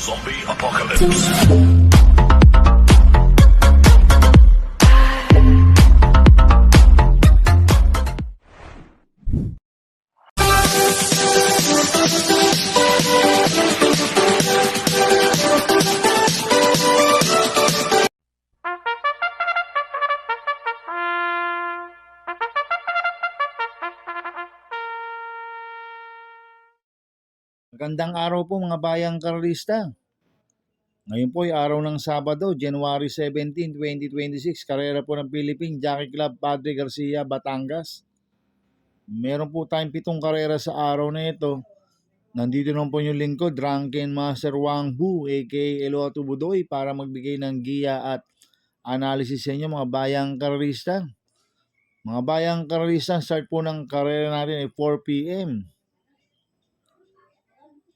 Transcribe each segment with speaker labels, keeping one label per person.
Speaker 1: Zombie Apocalypse.
Speaker 2: Magandang araw po mga bayang karalista. Ngayon po ay araw ng Sabado, January 17, 2026. Karera po ng Philippine Jockey Club Padre Garcia, Batangas. Meron po tayong 7 karera sa araw na ito. Nandito naman po yung lingkod, Drunken Master Wang Bu, aka Eloto Budoy, para magbigay ng giya at analysis sa inyo mga bayang karalista. Mga bayang karalista, start po ng karera natin ay 4 p.m.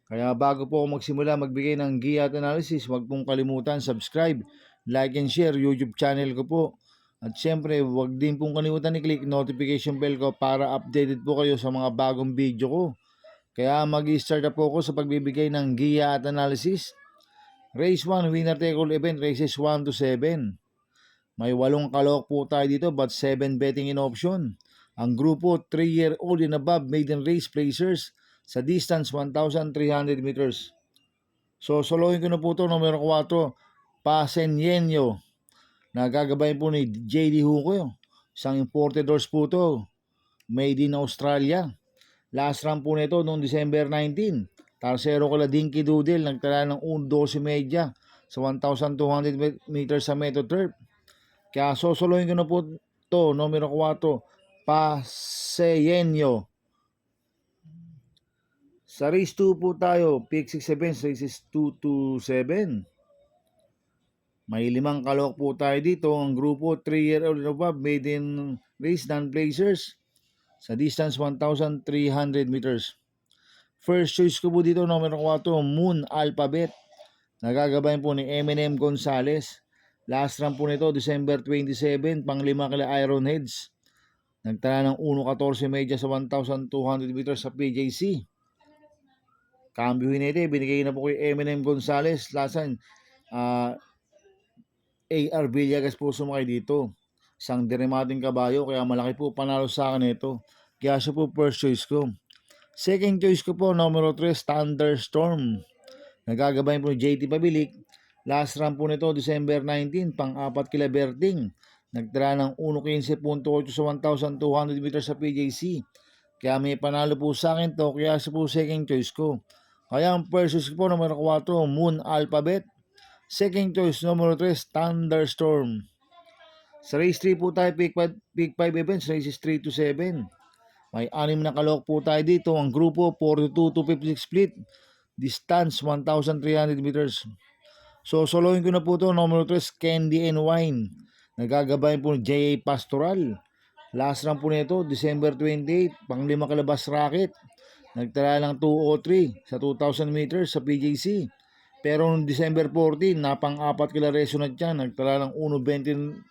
Speaker 2: Kaya bago po ako magsimula magbigay ng giya at analysis, huwag pong kalimutan subscribe, like and share YouTube channel ko po. At syempre, huwag din pong kalimutan i-click notification bell ko para updated po kayo sa mga bagong video ko. Kaya mag-start na po ako sa pagbibigay ng giya at analysis. Race 1, winner take all event, races 1 to 7. May 8 kalok po tayo dito but 7 betting in option. Ang grupo 3-year-old and above maiden race placers sa distance 1,300 meters. So, solohin ko na po ito, numero 4, Pasenyenyo. Nagagabay po ni JD Huko. Isang imported horse po ito. Made in Australia. Last run po nito noong December 19. Tarsero kala Dinky Doodle. Nagtala ng 1.12 sa 1,200 meters sa Metro Turf. Kaya sosolohin ko na po ito, numero 4, Pasenyenyo. Sa race 2 po tayo, pick 6 events, races 2 to 7. May 5 kalok po tayo dito. Ang grupo 3-year-old and above, maiden race non-placers sa distance 1,300 meters. First choice ko po dito, numero 4, Moon Alphabet. Nagagabayan po ni Eminem Gonzalez. Last run po nito, December 27, pang-5 kila Ironheads. Nagtala ng 1.14 media sa 1,200 meters sa PJC. Cambio Hinete, binigay na po kay Eminem Gonzalez. Lasan, AR Villegas po sumakay dito. Isang diremating kabayo, kaya malaki po panalo sa akin ito. Kaya siya po first choice ko. Second choice ko po, numero 3, Thunderstorm. Nagagabayan po ni JT Pabilik. Last run po nito, December 19, pang-4 kila Berting. Nagtira ng 1.15.8 sa 1,200 meters sa PJC. Kaya may panalo po sa akin to, kaya siya po second choice ko. Kaya ang first choice ko po, numero 4, Moon Alphabet. Second choice, numero 3, Thunderstorm. Sa race 3 po tayo, pick 5 events, races 3 to 7. May 6 na kalok po tayo dito. Ang grupo, 42 to 56 split. Distance, 1,300 meters. So, solohin ko na po ito, numero 3, Candy and Wine. Nagagabayan po ni J.A. Pastoral. Last run po nito, December 28, pang-5 kalabas racket. Nagtala lang 2.03 sa 2,000 meters sa PJC. Pero noong December 14, napang-4 kila Resonant yan. Nagtala lang 1.23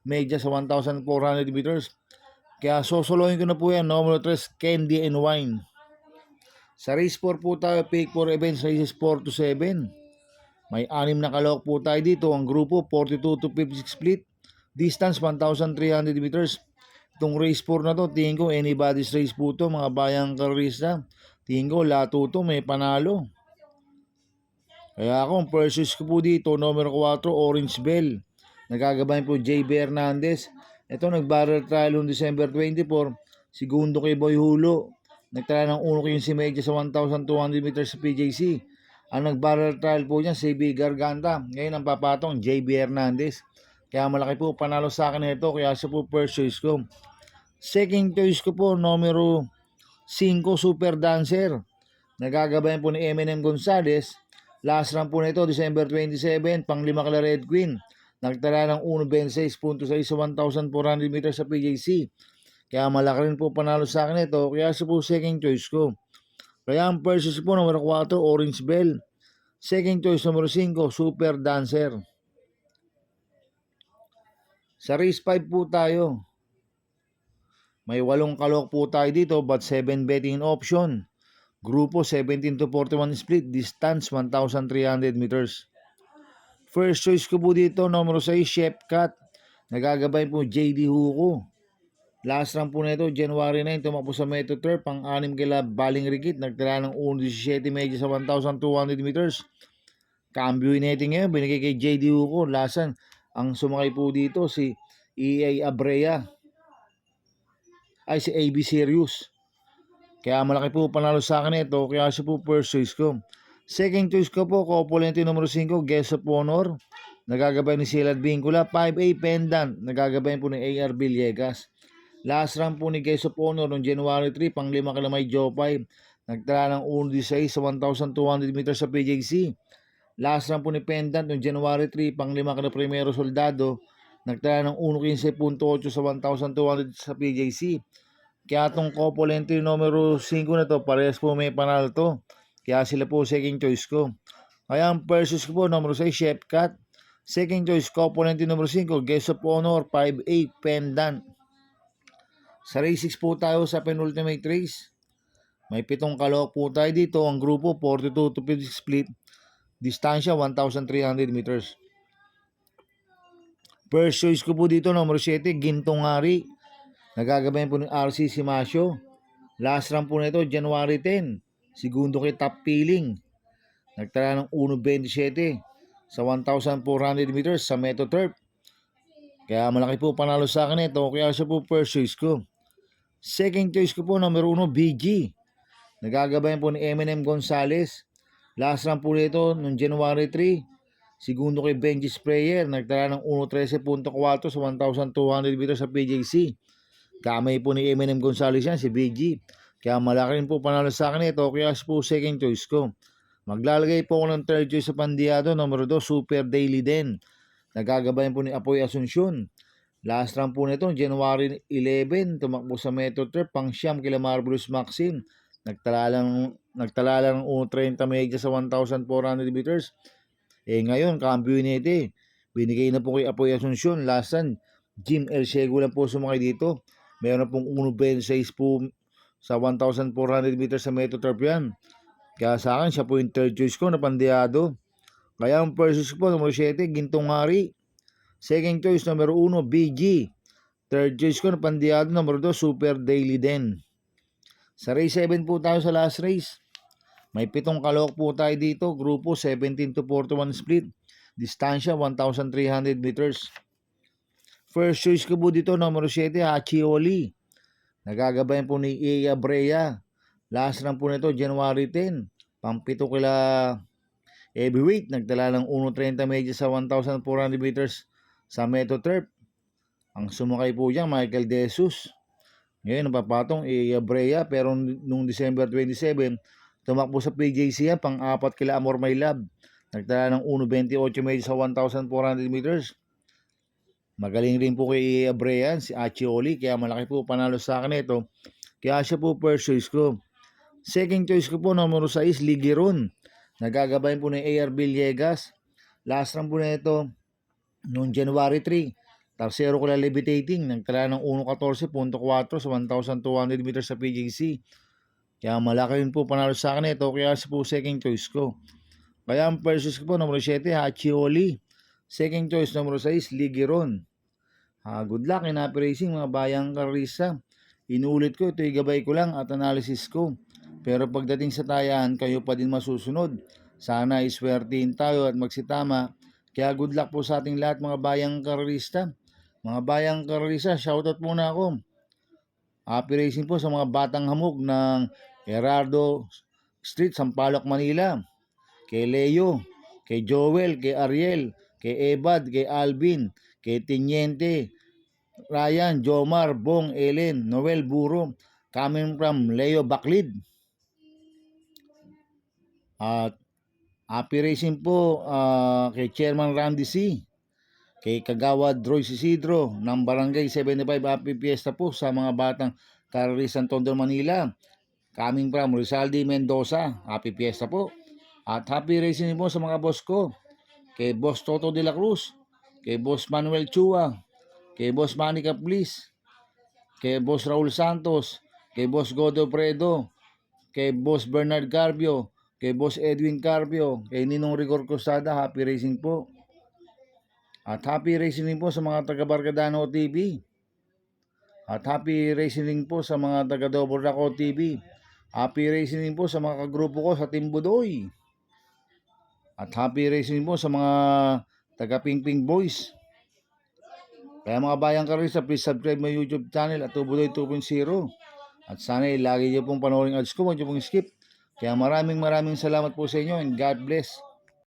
Speaker 2: media sa 1,400 meters. Kaya sosolohin ko na po yan, numero 3, Candy and Wine. Sa race 4 po tayo, pick 4 events, races 4 to 7. May 6 na kalok po tayo dito. Ang grupo, 42 to 56 split. Distance, 1,300 meters. Itong race 4 na to, tingin ko anybody's race po to, mga bayang karista. Tingin ko lahat to may panalo. Kaya ako, purchase ko po dito, numero 4, Orange Bell. Nagagabayan po JB Hernandez. Ito, nag-barrel trial noong December 24. Segundo kay Boy Hulo. Nagtala ng 1.15 media sa 1,200 meters sa PJC. Ang nag-barrel trial po niya, CB Garganta. Ngayon ang papatong, JB Hernandez. Kaya malaki po panalo sa akin ito, kaya siya po purchase ko. Second choice ko po, numero 5, Super Dancer. Nagagabayan po ni Eminem Gonzalez. Last run po nito, December 27, pang-5 kala Red Queen. Nagtala ng 1.26.6 sa 1,400 meters sa PJC. Kaya malaki rin po panalo sa akin ito, kaya siya po second choice ko. Kaya ang purchase po, numero 4, Orange Bell. Second choice, numero 5, Super Dancer. Sa race 5 po tayo. May 8 kalok po tayo dito but 7 betting option. Grupo 17 to 41 split, distance 1,300 meters. First choice ko po dito, numero 6, Chef Cat. Nagagabay po JD Huko. Last run po nito, January 9, tumakbo sa Metro Turf, pang-6 kila Baling Rigit, nagtala ng 1.17 medyo sa 1,200 meters. Cambio netting ngayon, binigay kay JD Huko. Lasan, ang sumakay po dito si EA Abrea, ay si AB Sirius. Kaya malaki po panalo sa akin ito, kaya siya po first choice ko. Second choice ko po, Copulente numero 5, Guest of Honor. Nagagabay ni Silad Vincula, 5A Pendant. Nagagabay po ni AR Villegas. Last run po ni Guest of Honor noong January 3, pang 5 kila may Jopay. Nagtala ng 1.16 sa 1,200 meters sa PJC. Last run po ni Pendant noong January 3, pang 5 kila Primero Soldado. Nagtala ng 1.15.8 sa 1,200 sa PJC. Kaya itong Copulente numero 5 na to, parehas po may panalo to. Kaya sila po second choice ko. Kaya ang first choice ko po, numero 6, Chef Cat. Second choice, Copulente numero 5, Guest of Honor, 5A Pendant. Sa race 6 po tayo sa penultimate race. May 7 kalahok po tayo dito. Ang grupo, 42 to 50 split. Distansya, 1,300 meters. First choice ko po dito, numero 7, Gintong Hari. Nagagabayan po ng RC Simasio. Last run po nito, January 10. Segundo kay Top Feeling. Nagtala ng 1.27 sa 1,400 meters sa Metro Turf. Kaya malaki po panalo sa akin ito. Kaya siya po first choice ko. Second choice ko po, numero 1, BG. Nagagabayan po ni Eminem Gonzalez. Last run po nito noong January 3. Segundo kay Benji Sprayer. Nagtala ng 1.13.4 sa 1,200 meters sa PJC. Kamay po ni Eminem Gonzalez yan, si BG. Kaya malaki rin po panalo sa akin ito. Kaya po second choice ko. Maglalagay po ako ng third choice sa Pandiado. Numero 2, Super Daily Den. Nagagabayan po ni Apoy Asuncion. Last run po nito, January 11. Tumakbo sa Metro Turf, pang siyam kila Marvelous Maxim. Nagtala lang ng 1.30 medya sa 1,400 meters. Ngayon, cambio nito. Binigay na po kay Apoy Asuncion. Last run, Jim El Ciego lang po sumakay dito. Meron pong 1.26 po sa 1,400 meters sa Metro Turf yan. Kaya sa akin, siya po yung third choice ko na Pandiado. Kaya ang first choice po, numero 7, Gintong Hari. Second choice, numero 1, BG. Third choice ko na Pandiado, numero 2, Super Daily Den. Sa race 7 po tayo sa last race. May 7 kalahok po tayo dito. Grupo 17 to 41 split. Distansya 1,300 meters. First choice ko po dito, numero 7, Hachioli. Nagagabayan po ni Iya Brea. Last run po nito, January 10. Pampito kila heavyweight. Nagtala ng 1.30 medya sa 1,400 meters sa Metro Turf. Ang sumakay po dyan, Michael De Jesus. Ngayon, napapatong Iya Brea. Pero nung December 27, tumakbo sa PJC yan, pang-4 kila Amor My Love. Nagtala ng 1.28 medya sa 1,400 meters. Magaling rin po kay Abrean, si Achioli, kaya malaki po panalo sa akin ito. Kaya siya po first choice ko. Second choice ko po, numero 6, Ligiron. Nagagabayan po ng AR Villegas. Last run po na ito, noong January 3. Tarsero ko lang levitating. Nagtala ng 1.14.4 sa 1,200 meters sa PJC. Kaya malaki rin po panalo sa akin ito, kaya siya po second choice ko. Kaya ang first choice ko po, numero 7, Achioli. Second choice, numero 6, Ligiron. Good luck in happy racing mga bayang karisa. Inuulit ko, ito'y gabay ko lang at analysis ko. Pero pagdating sa tayan, kayo pa din masusunod. Sana iswertihin tayo at magsitama. Kaya good luck po sa ating lahat mga bayang karista. Mga bayang karisa, shoutout muna ako. Happy racing po sa mga batang hamog ng Gerardo Street, Sampaloc, Manila. Kay Leo, kay Joel, kay Ariel, kay Ebad, kay Alvin, kay Tiniente, Ryan, Jomar, Bong, Ellen, Noel Buro, coming from Leo Baclid. At happy racing po kay Chairman Randy C, kay Kagawad Royce Isidro ng Barangay 75. Happy Fiesta po sa mga batang Carrisan Tondo, Manila. Coming from Rizaldi Mendoza. Happy Fiesta po. At happy racing po sa mga boss ko. Kay Boss Toto de la Cruz, kay Boss Manuel Chua, kay Boss Manny Caplis, kay Boss Raul Santos, kay Boss Godo Fredo, kay Boss Bernard Carpio, kay Boss Edwin Carpio, kay Ninong Rigor Costada, happy racing po. At happy racing din po sa mga taga Barkadano TV. At happy racing din po sa mga taga Double Raco TV. Happy racing din po sa mga kagrupo ko sa Team Budoy. At happy racing din po sa mga taga Pingping Boys. Kaya mga bayang karista, please subscribe my YouTube channel at Budoy 2.0. At sana lagi niyo pong panoorin ads ko, huwag niyo pong skip. Kaya maraming salamat po sa inyo and God bless.